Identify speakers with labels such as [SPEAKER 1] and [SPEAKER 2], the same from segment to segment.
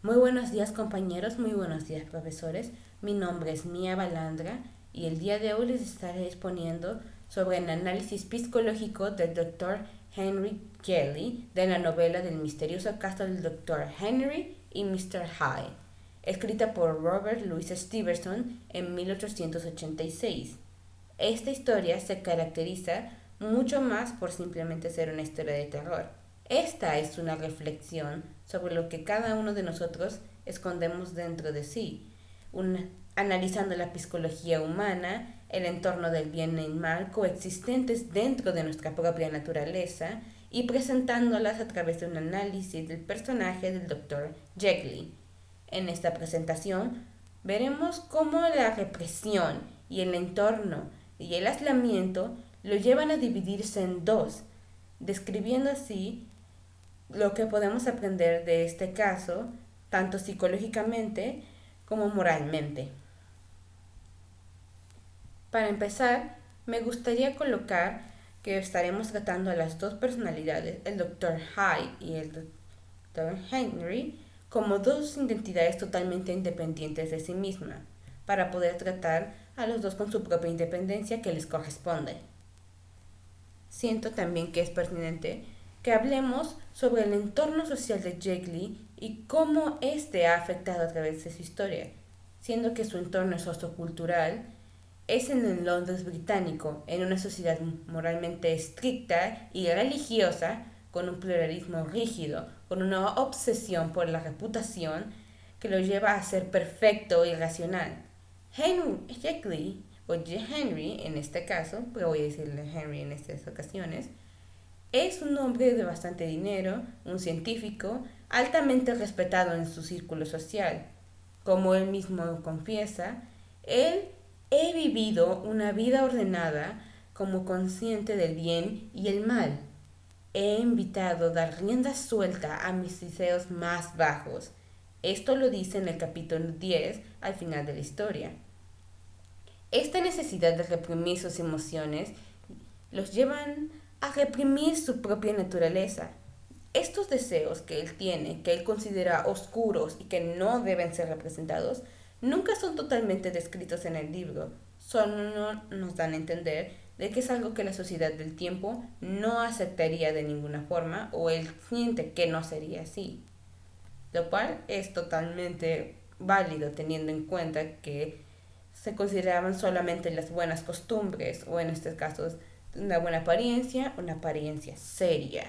[SPEAKER 1] Muy buenos días compañeros, muy buenos días profesores. Mi nombre es Mía Balandra y el día de hoy les estaré exponiendo sobre el análisis psicológico del Dr. Henry Kelly de la novela del misterioso caso del Dr. Henry y Mr. Hyde, escrita por Robert Louis Stevenson en 1886. Esta historia se caracteriza mucho más por simplemente ser una historia de terror. Esta es una reflexión sobre lo que cada uno de nosotros escondemos dentro de sí, analizando la psicología humana, el entorno del bien y el mal coexistentes dentro de nuestra propia naturaleza y presentándolas a través de un análisis del personaje del Dr. Jekyll. En esta presentación veremos cómo la represión y el entorno y el aislamiento lo llevan a dividirse en dos, describiendo así lo que podemos aprender de este caso, tanto psicológicamente como moralmente. Para empezar, me gustaría colocar que estaremos tratando a las dos personalidades, el Dr. Hyde y el Dr. Henry, como dos identidades totalmente independientes de sí mismas, para poder tratar a los dos con su propia independencia que les corresponde. Siento también que es pertinente que hablemos sobre el entorno social de Jekyll y cómo éste ha afectado a través de su historia, siendo que su entorno sociocultural es en el Londres británico, en una sociedad moralmente estricta y religiosa, con un pluralismo rígido, con una obsesión por la reputación que lo lleva a ser perfecto y racional. Jekyll, o Henry en este caso, pero voy a decirle Henry en estas ocasiones, es un hombre de bastante dinero, un científico, altamente respetado en su círculo social. Como él mismo confiesa, él he vivido una vida ordenada como consciente del bien y el mal. He invitado a dar rienda suelta a mis deseos más bajos. Esto lo dice en el capítulo 10 al final de la historia. Esta necesidad de reprimir sus emociones los llevan a reprimir su propia naturaleza. Estos deseos que él tiene, que él considera oscuros y que no deben ser representados, nunca son totalmente descritos en el libro, solo nos dan a entender de que es algo que la sociedad del tiempo no aceptaría de ninguna forma o él siente que no sería así, lo cual es totalmente válido teniendo en cuenta que se consideraban solamente las buenas costumbres o en estos casos una buena una apariencia seria,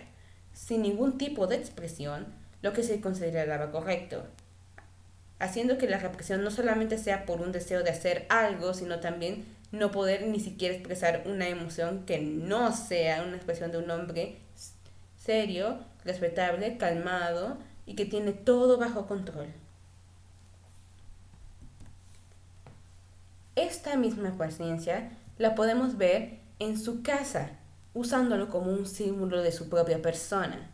[SPEAKER 1] sin ningún tipo de expresión, lo que se consideraba correcto, haciendo que la represión no solamente sea por un deseo de hacer algo, sino también no poder ni siquiera expresar una emoción que no sea una expresión de un hombre serio, respetable, calmado y que tiene todo bajo control. Esta misma paciencia la podemos ver en su casa, usándolo como un símbolo de su propia persona,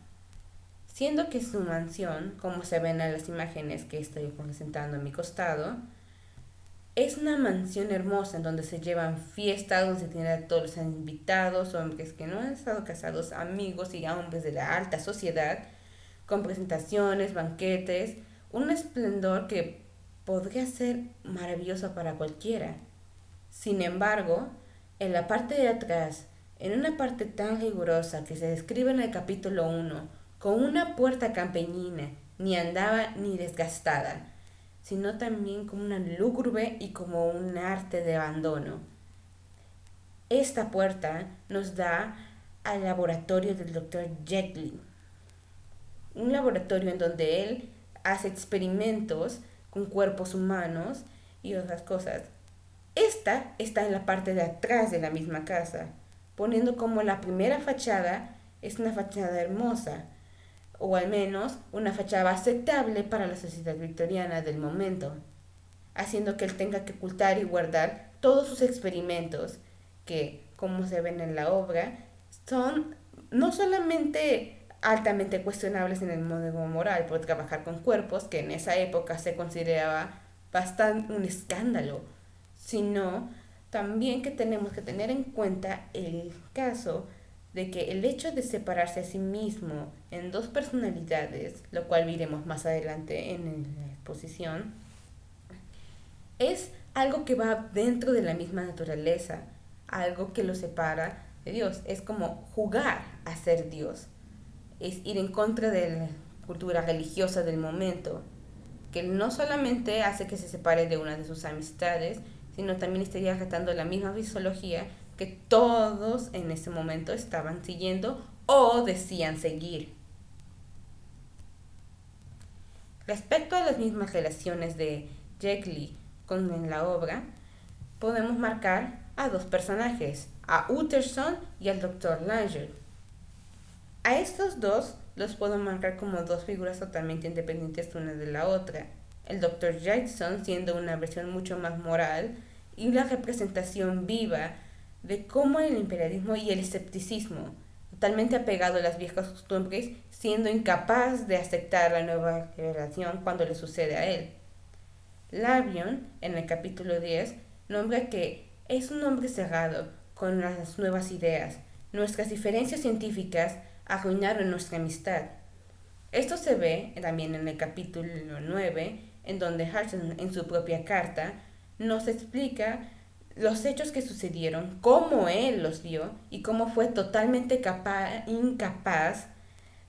[SPEAKER 1] siendo que su mansión, como se ven en las imágenes que estoy presentando a mi costado, es una mansión hermosa en donde se llevan fiestas, donde se tienen a todos los invitados, hombres que no han estado casados, amigos y hombres de la alta sociedad, con presentaciones, banquetes, un esplendor que podría ser maravilloso para cualquiera. Sin embargo, en la parte de atrás, en una parte tan rigurosa que se describe en el capítulo 1, con una puerta campesina, ni andaba ni desgastada, sino también como una lúgubre y como un arte de abandono. Esta puerta nos da al laboratorio del Dr. Jekyll, un laboratorio en donde él hace experimentos con cuerpos humanos y otras cosas. Esta está en la parte de atrás de la misma casa, poniendo como la primera fachada es una fachada hermosa, o al menos una fachada aceptable para la sociedad victoriana del momento, haciendo que él tenga que ocultar y guardar todos sus experimentos, que, como se ven en la obra, son no solamente altamente cuestionables en el modo moral por trabajar con cuerpos, que en esa época se consideraba bastante un escándalo, sino también que tenemos que tener en cuenta el caso de que el hecho de separarse a sí mismo en dos personalidades, lo cual veremos más adelante en la exposición, es algo que va dentro de la misma naturaleza, algo que lo separa de Dios. Es como jugar a ser Dios, es ir en contra de la cultura religiosa del momento, que no solamente hace que se separe de una de sus amistades, sino también estaría retando la misma fisiología que todos en ese momento estaban siguiendo o decían seguir. Respecto a las mismas relaciones de Jekyll con la obra, podemos marcar a dos personajes, a Utterson y al Dr. Langer. A estos dos los puedo marcar como dos figuras totalmente independientes una de la otra. El Dr. Jackson siendo una versión mucho más moral y la representación viva de cómo el imperialismo y el escepticismo, totalmente apegado a las viejas costumbres, siendo incapaz de aceptar la nueva revelación cuando le sucede a él. Lavion, en el capítulo 10, nombra que es un hombre cerrado con las nuevas ideas. Nuestras diferencias científicas arruinaron nuestra amistad. Esto se ve también en el capítulo 9, en donde Hudson, en su propia carta, nos explica los hechos que sucedieron, cómo él los vio y cómo fue totalmente incapaz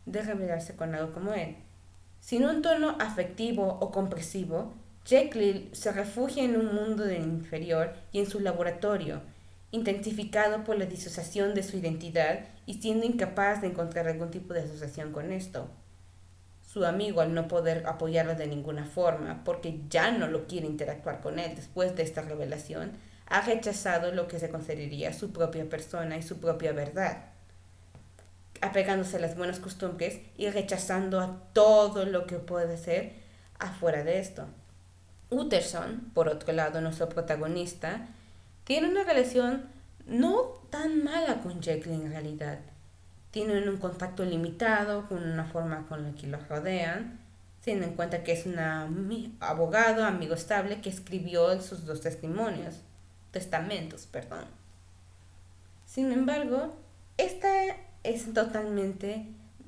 [SPEAKER 1] de revelarse con algo como él. Sin un tono afectivo o compresivo, Jekyll se refugia en un mundo del inferior y en su laboratorio, intensificado por la disociación de su identidad y siendo incapaz de encontrar algún tipo de asociación con esto. Su amigo, al no poder apoyarlo de ninguna forma, porque ya no lo quiere interactuar con él después de esta revelación, ha rechazado lo que se consideraría su propia persona y su propia verdad, apegándose a las buenas costumbres y rechazando a todo lo que puede ser afuera de esto. Utterson, por otro lado, nuestro protagonista, tiene una relación no tan mala con Jekyll en realidad. Tienen un contacto limitado con una forma con la que los rodean, teniendo en cuenta que es un abogado, amigo estable, que escribió sus dos testamentos. Sin embargo, esta es totalmente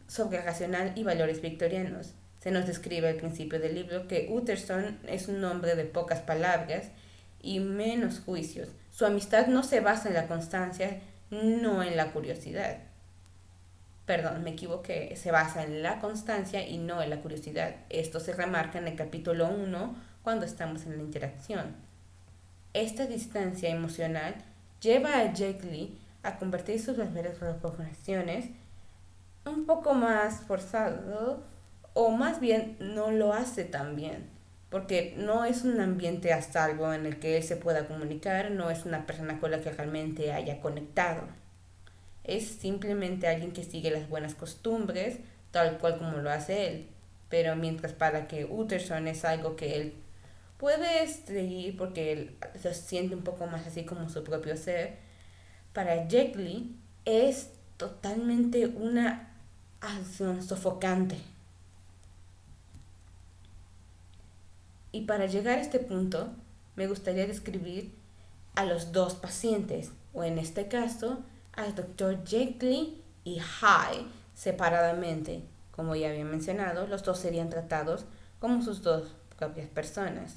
[SPEAKER 1] sobre racional y valores victorianos. Se nos describe al principio del libro que Utterson es un hombre de pocas palabras y menos juicios. Su amistad no se basa en la constancia, no en la curiosidad. Me equivoqué, se basa en la constancia y no en la curiosidad. Esto se remarca en el capítulo 1 cuando estamos en la interacción. Esta distancia emocional lleva a Jekyll a convertir sus primeras provocaciones un poco más forzado, o más bien no lo hace tan bien, porque no es un ambiente a salvo en el que él se pueda comunicar, no es una persona con la que realmente haya conectado. Es simplemente alguien que sigue las buenas costumbres, tal cual como lo hace él. Pero mientras para que Utterson es algo que él puede seguir porque él se siente un poco más así como su propio ser, para Jekyll es totalmente una acción sofocante. Y para llegar a este punto, me gustaría describir a los dos pacientes, o en este caso, al Dr. Jekyll y Hyde separadamente. Como ya había mencionado, los dos serían tratados como sus dos propias personas.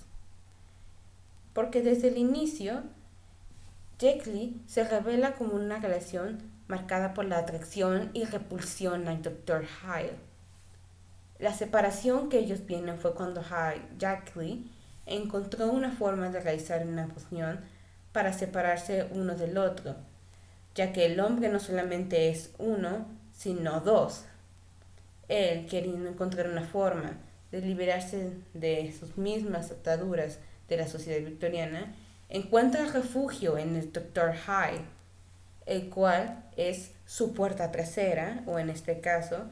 [SPEAKER 1] Porque desde el inicio, Jekyll se revela como una relación marcada por la atracción y repulsión al Dr. Hyde. La separación que ellos tienen fue cuando Jekyll encontró una forma de realizar una fusión para separarse uno del otro, ya que el hombre no solamente es uno, sino dos. Él, queriendo encontrar una forma de liberarse de sus mismas ataduras de la sociedad victoriana, encuentra refugio en el Dr. Hyde, el cual es su puerta trasera, o en este caso,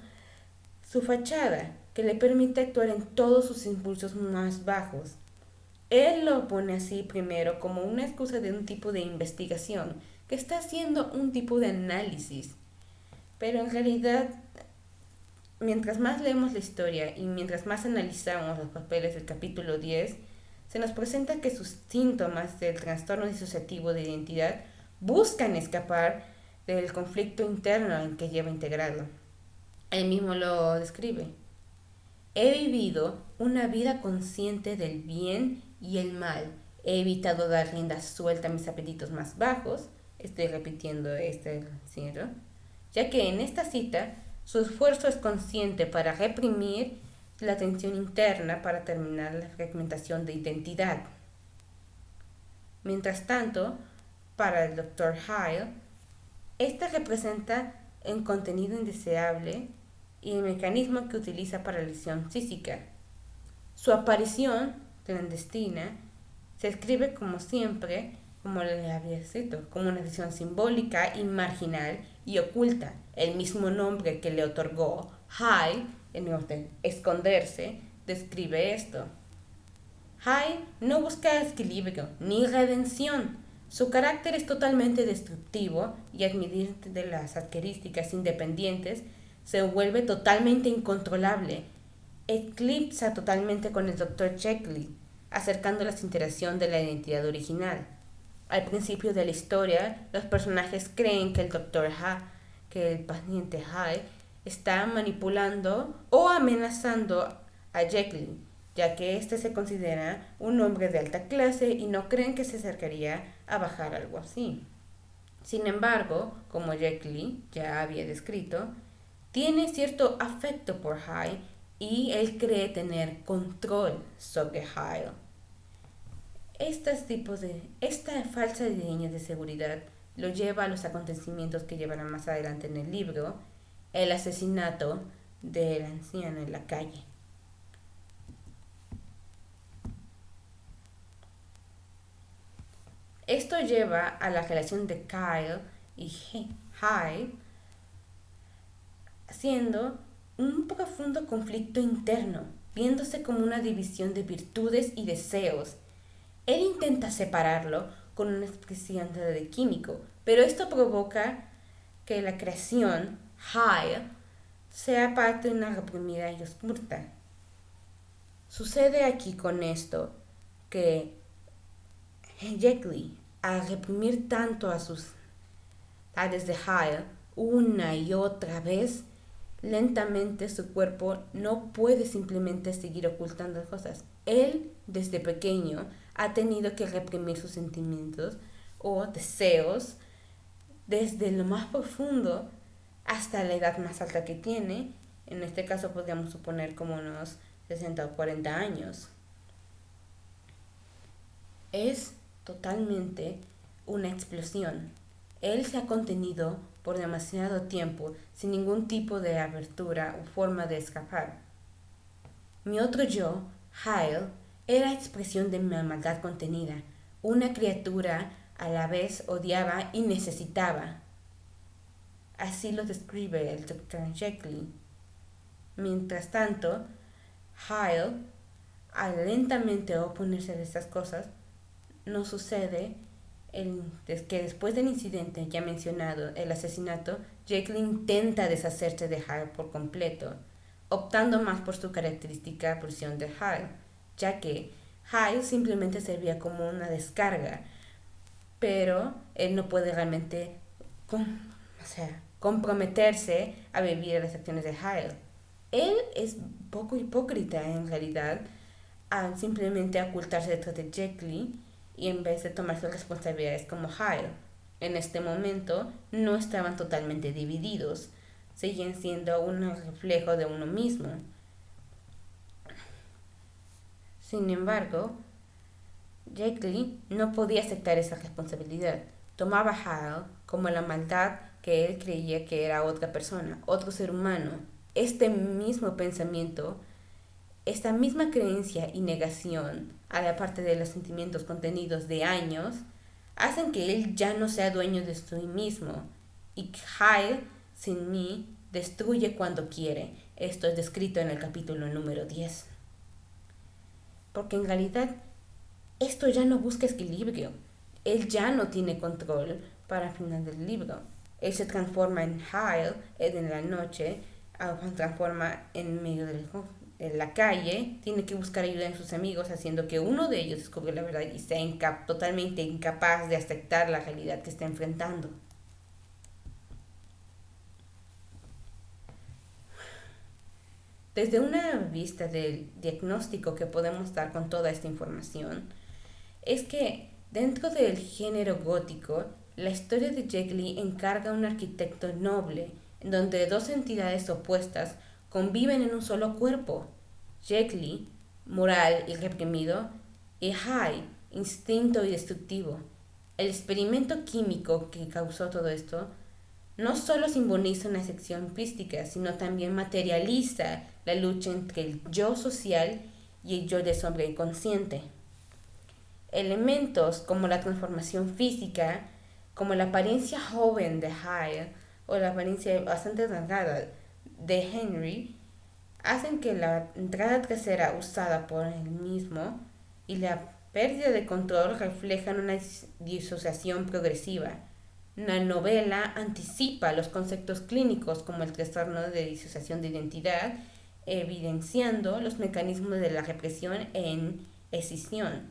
[SPEAKER 1] su fachada, que le permite actuar en todos sus impulsos más bajos. Él lo pone así primero como una excusa de un tipo de investigación, que está haciendo un tipo de análisis. Pero en realidad, mientras más leemos la historia y mientras más analizamos los papeles del capítulo 10, se nos presenta que sus síntomas del trastorno disociativo de identidad buscan escapar del conflicto interno en que lleva integrado. Él mismo lo describe. He vivido una vida consciente del bien y el mal. He evitado dar rienda suelta a mis apetitos más bajos. Estoy repitiendo este cierre. Ya que en esta cita su esfuerzo es consciente para reprimir la tensión interna para terminar la fragmentación de identidad. Mientras tanto, para el Dr. Hyde, esta representa el contenido indeseable y el mecanismo que utiliza para la lesión física. Su aparición clandestina se escribe como siempre, como le había escrito, como una visión simbólica y marginal y oculta. El mismo nombre que le otorgó Hyde, en orden esconderse, describe esto. Hyde no busca equilibrio ni redención. Su carácter es totalmente destructivo y admitir de las características independientes se vuelve totalmente incontrolable. Eclipsa totalmente con el Dr. Jekyll, acercando la interacción de la identidad original. Al principio de la historia, los personajes creen que el Dr. que el paciente Hyde está manipulando o amenazando a Jekyll, ya que éste se considera un hombre de alta clase y no creen que se acercaría a bajar algo así. Sin embargo, como Jekyll ya había descrito, tiene cierto afecto por Hyde y él cree tener control sobre Hyde. Esta falsa idea de seguridad lo lleva a los acontecimientos que llevarán más adelante en el libro, el asesinato del anciano en la calle. Esto lleva a la relación de Kyle y Hyde siendo un profundo conflicto interno, viéndose como una división de virtudes y deseos. Él intenta separarlo con una expresión de químico, pero esto provoca que la creación, Hyde, sea parte de una reprimida y oscura. Sucede aquí con esto que Jekyll, al reprimir tanto a sus padres de Hyde una y otra vez, lentamente su cuerpo no puede simplemente seguir ocultando cosas. Él, desde pequeño, ha tenido que reprimir sus sentimientos o deseos desde lo más profundo hasta la edad más alta que tiene. En este caso podríamos suponer como unos 60 o 40 años. Es totalmente una explosión. Él se ha contenido por demasiado tiempo sin ningún tipo de abertura o forma de escapar. Mi otro yo, Hyde, era expresión de mi maldad contenida, una criatura a la vez odiaba y necesitaba. Así lo describe el Dr. Jekyll. Mientras tanto, Hyde, al lentamente oponerse a estas cosas, no sucede que después del incidente ya mencionado, el asesinato, Jekyll intenta deshacerse de Hyde por completo, optando más por su característica pulsión de Hyde, ya que Hyde simplemente servía como una descarga, pero él no puede realmente comprometerse a vivir las acciones de Hyde. Él es poco hipócrita en realidad al simplemente ocultarse detrás de Jekyll y en vez de tomar sus responsabilidades como Hyde. En este momento no estaban totalmente divididos, siguen siendo un reflejo de uno mismo. Sin embargo, Jekyll no podía aceptar esa responsabilidad. Tomaba a Hyde como la maldad que él creía que era otra persona, otro ser humano. Este mismo pensamiento, esta misma creencia y negación, a la parte de los sentimientos contenidos de años, hacen que él ya no sea dueño de sí mismo. Y Hyde, sin mí, destruye cuando quiere. Esto es descrito en el capítulo número 10. Porque en realidad, esto ya no busca equilibrio. Él ya no tiene control para el final del libro. Él se transforma en Hyde en la noche, se transforma en medio en la calle, tiene que buscar ayuda en sus amigos, haciendo que uno de ellos descubra la verdad y sea totalmente incapaz de aceptar la realidad que está enfrentando. Desde una vista del diagnóstico que podemos dar con toda esta información, es que dentro del género gótico, la historia de Jekyll encarga a un arquitecto noble, en donde dos entidades opuestas conviven en un solo cuerpo. Jekyll, moral y reprimido, y Hyde, instinto y destructivo. El experimento químico que causó todo esto no solo simboliza una sección física, sino también materializa la lucha entre el yo social y el yo del hombre inconsciente. Elementos como la transformación física, como la apariencia joven de Hyde o la apariencia bastante delgada de Henry, hacen que la entrada trasera usada por él mismo y la pérdida de control reflejan una disociación progresiva. La novela anticipa los conceptos clínicos como el trastorno de disociación de identidad, evidenciando los mecanismos de la represión en escisión.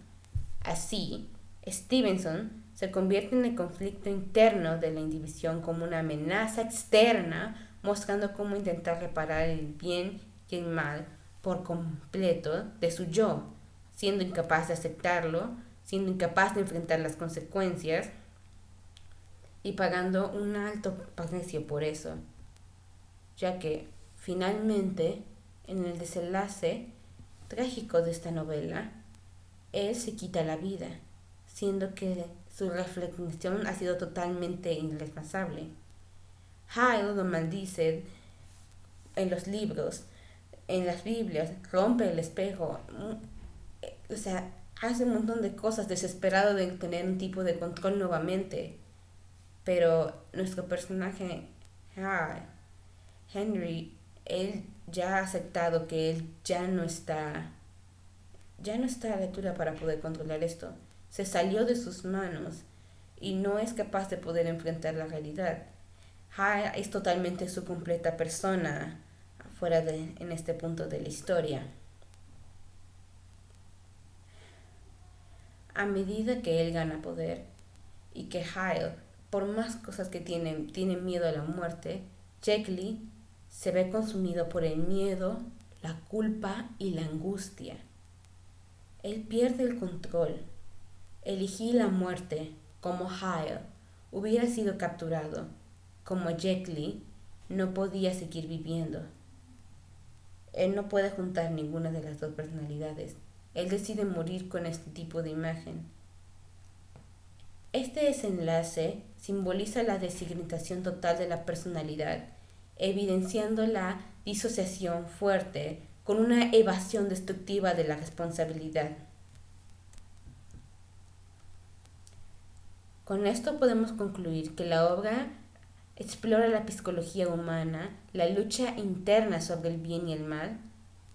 [SPEAKER 1] Así, Stevenson se convierte en el conflicto interno de la individuación como una amenaza externa, mostrando cómo intentar reparar el bien y el mal por completo de su yo, siendo incapaz de aceptarlo, siendo incapaz de enfrentar las consecuencias y pagando un alto precio por eso, ya que finalmente en el desenlace trágico de esta novela, él se quita la vida, siendo que su reflexión ha sido totalmente irresponsable. Hyde lo maldice en los libros, en las Biblias, rompe el espejo, o sea, hace un montón de cosas desesperado de tener un tipo de control nuevamente. Pero nuestro personaje, Henry, él ya ha aceptado que él ya no está a la altura para poder controlar esto. Se salió de sus manos y no es capaz de poder enfrentar la realidad. Hyde es totalmente su completa persona en este punto de la historia. A medida que él gana poder y que Hyde, por más cosas que tiene miedo a la muerte, Jekyll se ve consumido por el miedo, la culpa y la angustia. Él pierde el control. Elegí la muerte como Hyde hubiera sido capturado. Como Jekyll no podía seguir viviendo. Él no puede juntar ninguna de las dos personalidades. Él decide morir con este tipo de imagen. Este desenlace simboliza la designificación total de la personalidad, evidenciando la disociación fuerte con una evasión destructiva de la responsabilidad. Con esto podemos concluir que la obra explora la psicología humana, la lucha interna sobre el bien y el mal.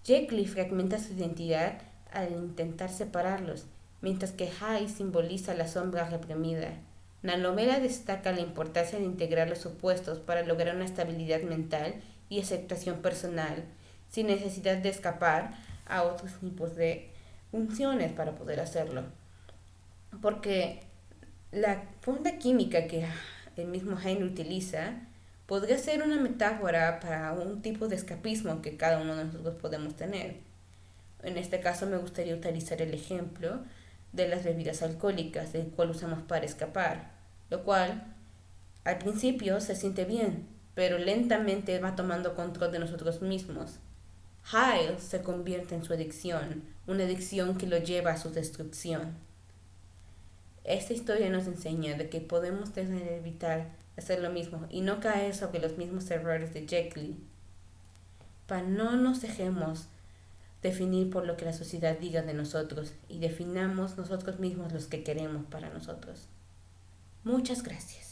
[SPEAKER 1] Jekyll fragmenta su identidad al intentar separarlos, mientras que Hyde simboliza la sombra reprimida. La novela destaca la importancia de integrar los opuestos para lograr una estabilidad mental y aceptación personal, sin necesidad de escapar a otros tipos de funciones para poder hacerlo. Porque la fórmula química que el mismo Henry utiliza podría ser una metáfora para un tipo de escapismo que cada uno de nosotros podemos tener. En este caso me gustaría utilizar el ejemplo de las bebidas alcohólicas, el cual usamos para escapar, lo cual al principio se siente bien, pero lentamente va tomando control de nosotros mismos. Hyde se convierte en su adicción, una adicción que lo lleva a su destrucción. Esta historia nos enseña de que podemos evitar hacer lo mismo y no caer sobre los mismos errores de Jekyll. Para no nos dejemos definir por lo que la sociedad diga de nosotros y definamos nosotros mismos los que queremos para nosotros. Muchas gracias.